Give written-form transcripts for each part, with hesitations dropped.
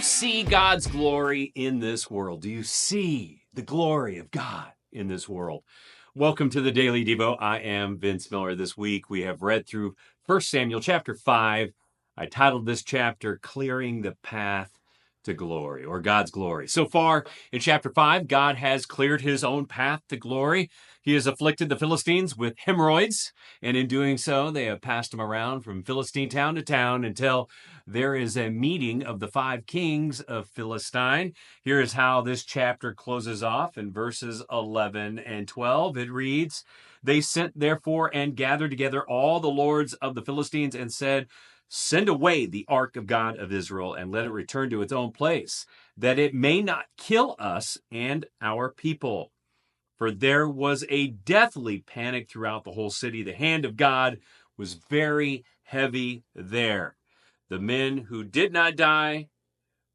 see God's glory in this world? Do you see the glory of God in this world? Welcome to the Daily Devo. I am Vince Miller. This week we have read through 1 Samuel chapter 5. I titled this chapter, Clearing the Path to Glory, or God's Glory. So far in chapter 5, God has cleared his own path to glory. He has afflicted the Philistines with hemorrhoids, and in doing so, they have passed him around from Philistine town to town until there is a meeting of the 5 kings of Philistine. Here is how this chapter closes off in verses 11 and 12. It reads, "They sent therefore and gathered together all the lords of the Philistines and said, Send away the ark of God of Israel and let it return to its own place, that it may not kill us and our people. For there was a deathly panic throughout the whole city. The hand of God was very heavy there. The men who did not die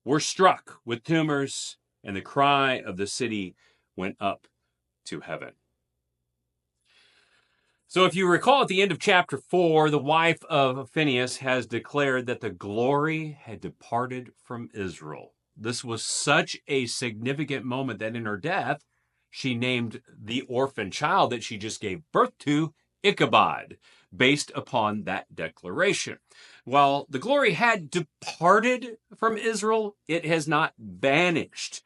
were struck with tumors, and the cry of the city went up to heaven." So if you recall at the end of chapter 4, the wife of Phinehas has declared that the glory had departed from Israel. This was such a significant moment that in her death, she named the orphan child that she just gave birth to Ichabod, based upon that declaration. While the glory had departed from Israel, it has not vanished.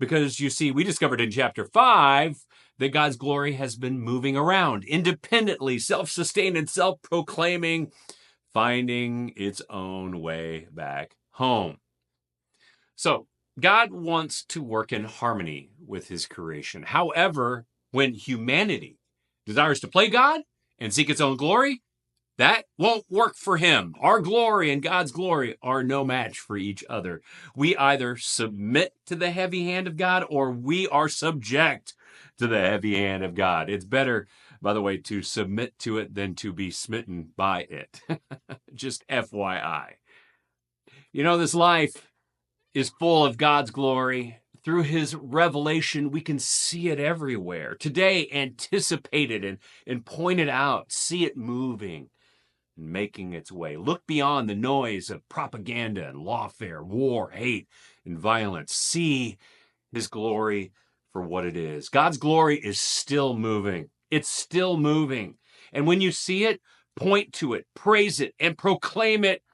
Because you see, we discovered in chapter 5 that God's glory has been moving around independently, self-sustained and self-proclaiming, finding its own way back home. So God wants to work in harmony with his creation. However, when humanity desires to play God and seek its own glory, that won't work for him. Our glory and God's glory are no match for each other. We either submit to the heavy hand of God or we are subject to the heavy hand of God. It's better, by the way, to submit to it than to be smitten by it. Just FYI. You know, this life is full of God's glory. Through his revelation, we can see it everywhere. Today, anticipate it and point it out. See it moving and making its way. Look beyond the noise of propaganda and lawfare, war, hate, and violence. See his glory for what it is. God's glory is still moving. It's still moving. And when you see it, point to it, praise it, and proclaim it,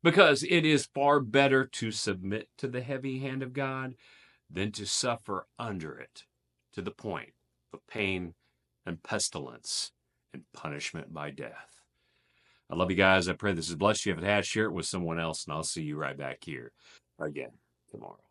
because it is far better to submit to the heavy hand of God than to suffer under it to the point of pain and pestilence and punishment by death. I love you guys. I pray this has blessed you. If it has, share it with someone else, and I'll see you right back here again tomorrow.